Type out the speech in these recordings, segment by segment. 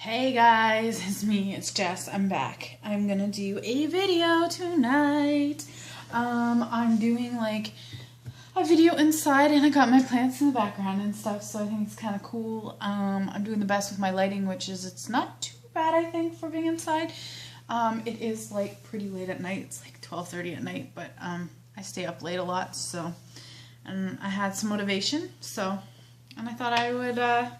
Hey guys, it's me, it's Jess, I'm back. I'm gonna do a video tonight. I'm doing like a video inside and I got my plants in the background and stuff, so I think it's kind of cool. I'm doing the best with my lighting, which is, it's not too bad I think for being inside. It is like pretty late at night, it's like 12:30 at night, but I stay up late a lot, so, and I had some motivation, so, and I thought I would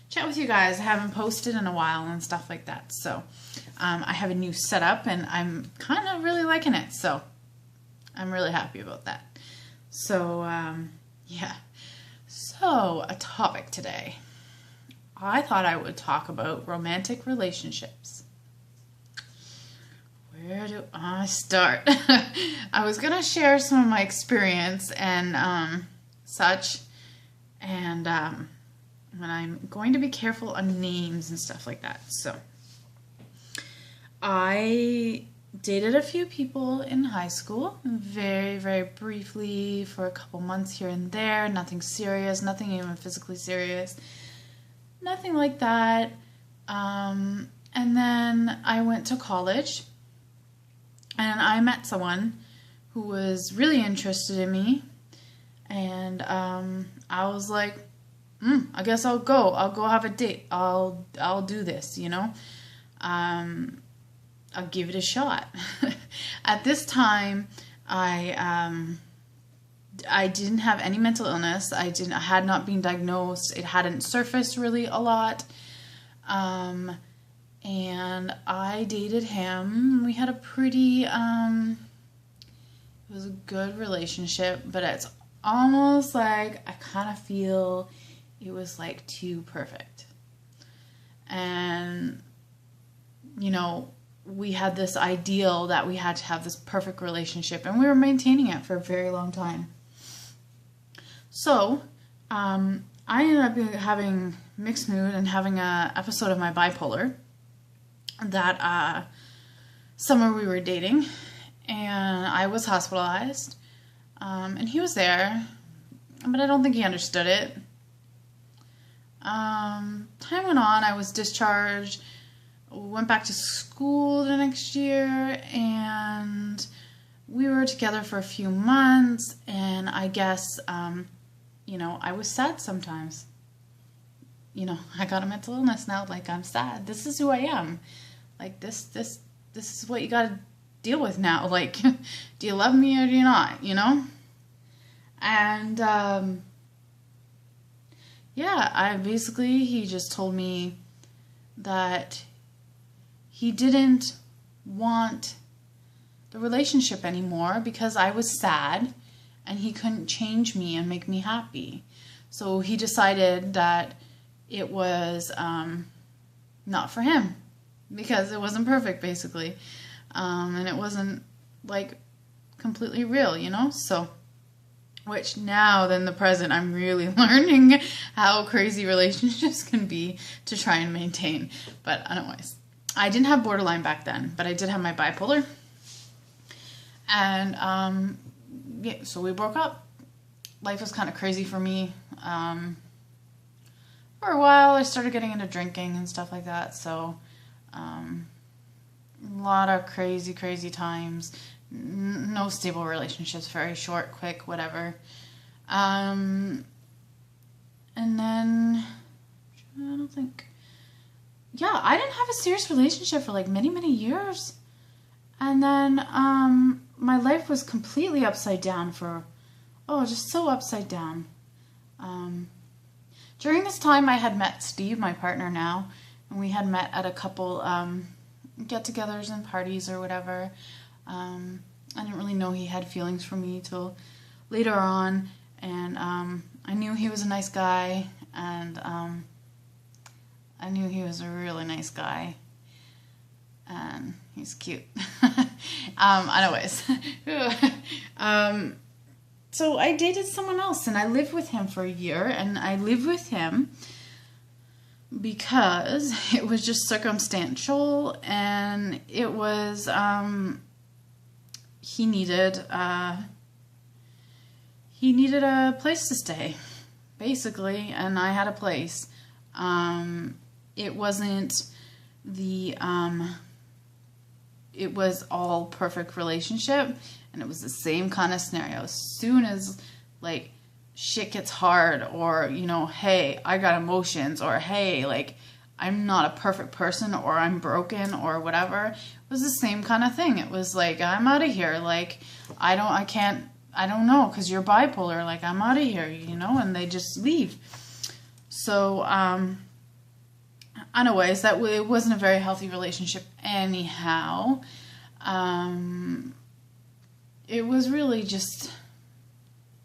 chat with you guys. I haven't posted in a while and stuff like that. So I have a new setup and I'm kind of really liking it. So I'm really happy about that. So yeah. So a topic today. I thought I would talk about romantic relationships. Where do I start? I was going to share some of my experience and such, and I'm going to be careful on names and stuff like that. So I dated a few people in high school, very, very briefly for a couple months here and there. Nothing serious, nothing even physically serious, nothing like that. And then I went to college and I met someone who was really interested in me. And I was like, I guess I'll go have a date. I'll do this, you know. I'll give it a shot. At this time, I didn't have any mental illness. I had not been diagnosed. It hadn't surfaced really a lot. And I dated him. We had a pretty, it was a good relationship, but it's almost like I kind of feel it was like too perfect. And, you know, we had this ideal that we had to have this perfect relationship, and we were maintaining it for a very long time. So, I ended up having mixed mood and having an episode of my bipolar that summer we were dating, and I was hospitalized, and he was there, but I don't think he understood it. Time went on, I was discharged, went back to school the next year, and we were together for a few months, and I guess, you know, I was sad sometimes. You know, I got a mental illness now, like, I'm sad. This is who I am. Like, this is what you gotta deal with now. Like, do you love me or do you not, you know? And, yeah, he just told me that he didn't want the relationship anymore because I was sad and he couldn't change me and make me happy. So he decided that it was not for him because it wasn't perfect, basically. And it wasn't, like, completely real, you know? So, which now, in the present, I'm really learning how crazy relationships can be to try and maintain. But anyways, I didn't have borderline back then, but I did have my bipolar. And, yeah, so we broke up. Life was kind of crazy for me. For a while, I started getting into drinking and stuff like that. So, a lot of crazy, crazy times. No stable relationships, very short, quick, whatever. And then, I don't think, yeah, I didn't have a serious relationship for like many, many years. And then, my life was completely upside down just so upside down. During this time, I had met Steve, my partner now, and we had met at a couple, get-togethers and parties or whatever. I didn't really know he had feelings for me till later on, and I knew he was a nice guy, and I knew he was a really nice guy, and he's cute. Anyways, so I dated someone else, and I lived with him for a year, and I lived with him because it was just circumstantial, and it was, he needed a place to stay, basically, and I had a place. It wasn't the it was all perfect relationship, and it was the same kind of scenario. As soon as like shit gets hard, or hey, I got emotions, or hey, like I'm not a perfect person, or I'm broken, or whatever, it was the same kind of thing. It was like, I'm out of here, like I don't know, because you're bipolar, like I'm out of here, and they just leave. So anyways, it wasn't a very healthy relationship anyhow. It was really just,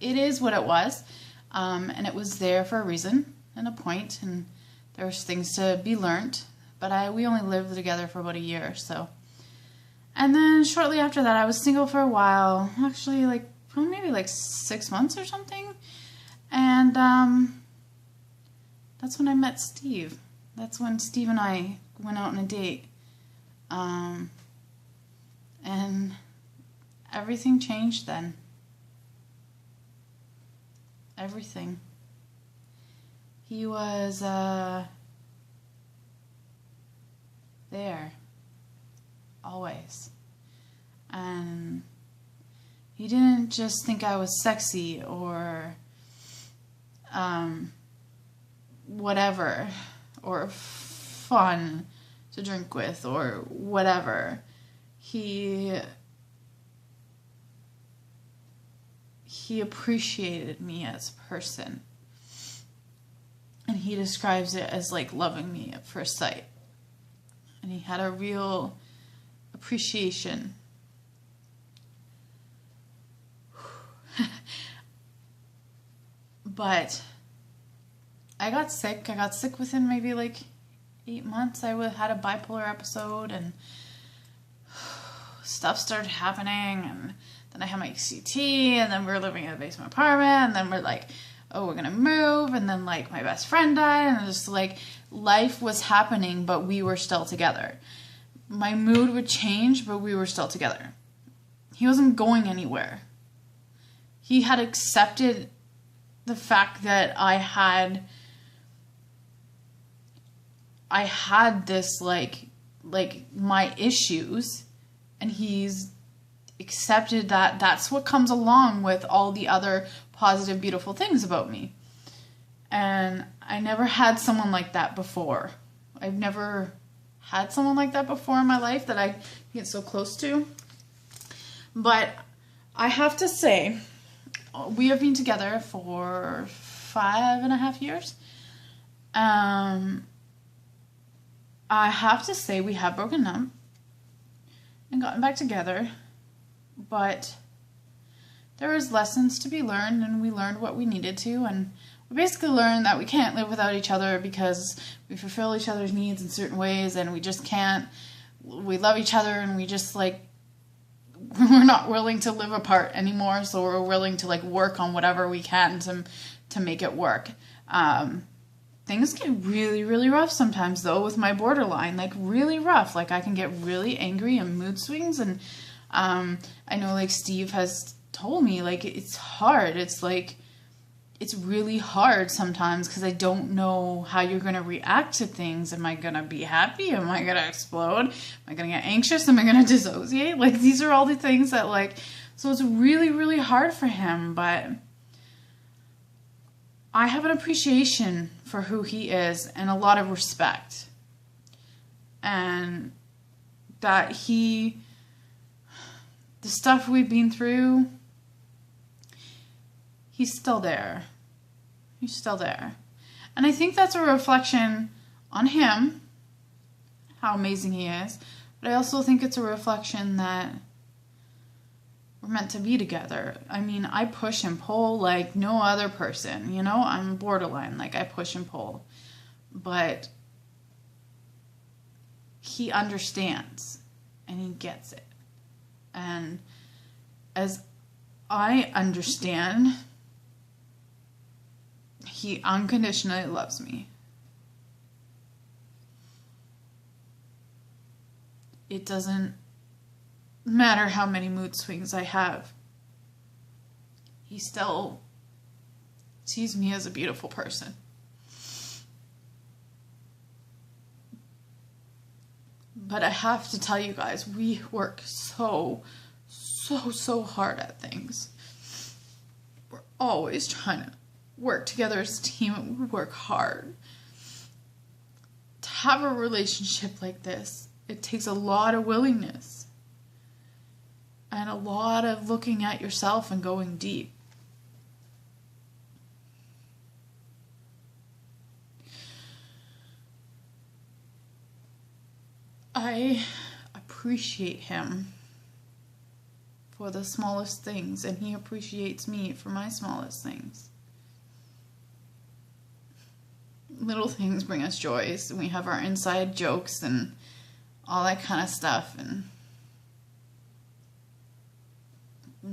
it is what it was, and it was there for a reason and a point, and there's things to be learned, but we only lived together for about a year, so. And then shortly after that, I was single for a while, actually like maybe like 6 months or something, and that's when I met Steve. That's when Steve and I went out on a date. And everything changed then. Everything. He was there. Always. And he didn't just think I was sexy or whatever, or fun to drink with, or whatever. He appreciated me as a person, and he describes it as like loving me at first sight, and he had a real appreciation. But I got sick within maybe like 8 months. I had a bipolar episode, and stuff started happening, and then I had my CT, and then we were living in a basement apartment, and then we're like, oh, we're gonna move, and then like my best friend died, and just like life was happening, but we were still together. My mood would change, but we were still together. He wasn't going anywhere. He had accepted the fact that I had this like my issues, and he's accepted that that's what comes along with all the other positive, beautiful things about me. And I never had someone like that before. I've never had someone like that before in my life that I get so close to. But I have to say, we have been together for 5.5 years. I have to say we have broken up and gotten back together, but there was lessons to be learned, and we learned what we needed to, and we basically learned that we can't live without each other because we fulfill each other's needs in certain ways, and we just can't. We love each other, and we just like, we're not willing to live apart anymore, so we're willing to like work on whatever we can to make it work. Things get really, really rough sometimes, though, with my borderline, like really rough. Like I can get really angry and mood swings, and I know like Steve has told me, like it's hard. It's like, it's really hard sometimes because I don't know how you're going to react to things. Am I going to be happy? Am I going to explode? Am I going to get anxious? Am I going to dissociate? Like these are all the things that like, so it's really, really hard for him, but I have an appreciation for who he is and a lot of respect. And that the stuff we've been through, he's still there. He's still there. And I think that's a reflection on him, how amazing he is. But I also think it's a reflection that we're meant to be together. I mean, I push and pull like no other person, you know? I'm borderline, like I push and pull. But he understands and he gets it. And as I understand, he unconditionally loves me. It doesn't matter how many mood swings I have. He still sees me as a beautiful person. But I have to tell you guys, we work so hard at things. We're always trying to work together as a team, and we work hard. To have a relationship like this, it takes a lot of willingness and a lot of looking at yourself and going deep. I appreciate him for the smallest things, and he appreciates me for my smallest things. Little things bring us joys, and we have our inside jokes and all that kind of stuff. And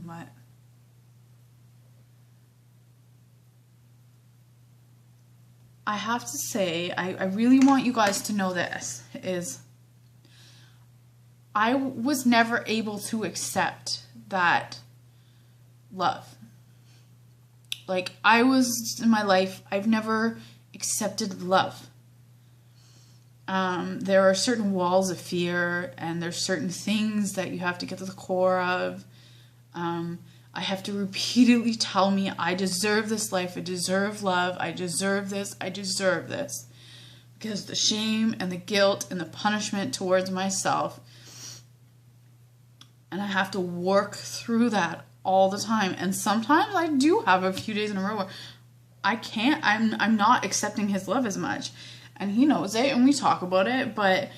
what? I have to say, I really want you guys to know this, is I was never able to accept that love. Like, I was, in my life, I've never accepted love. There are certain walls of fear, and there's certain things that you have to get to the core of. I have to repeatedly tell me, I deserve this life, I deserve love, I deserve this, I deserve this. Because the shame and the guilt and the punishment towards myself, and I have to work through that all the time. And sometimes I do have a few days in a row where I'm not accepting his love as much. And he knows it, and we talk about it, but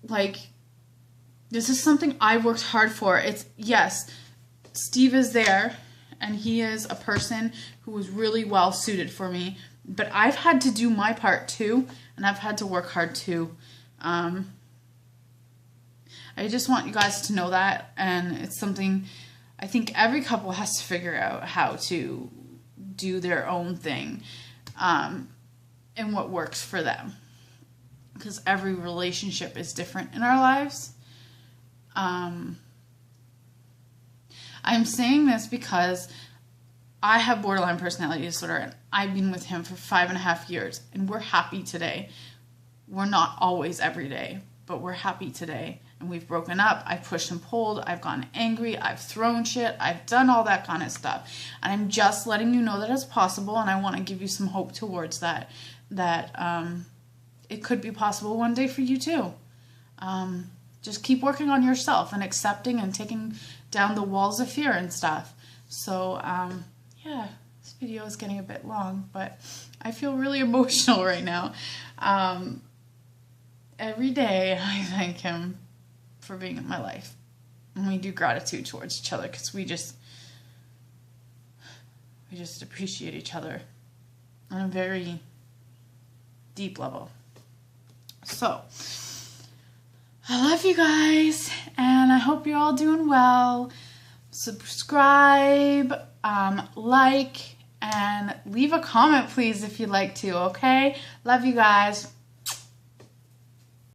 like, this is something I worked hard for. It's, yes, Steve is there, and he is a person who is really well suited for me, but I've had to do my part too, and I've had to work hard too. I just want you guys to know that, and it's something I think every couple has to figure out how to do their own thing, and what works for them, because every relationship is different in our lives. I'm saying this because I have borderline personality disorder, and I've been with him for 5.5 years, and we're happy today. We're not always every day, but we're happy today. And we've broken up, I've pushed and pulled, I've gotten angry, I've thrown shit, I've done all that kind of stuff. And I'm just letting you know that it's possible, and I want to give you some hope towards that it could be possible one day for you too. Just keep working on yourself and accepting and taking down the walls of fear and stuff. So, yeah, this video is getting a bit long, but I feel really emotional right now. Every day I thank him for being in my life. And we do gratitude towards each other, because we just appreciate each other on a very deep level. So, I love you guys, and I hope you're all doing well. Subscribe, like, and leave a comment, please, if you'd like to, okay? Love you guys.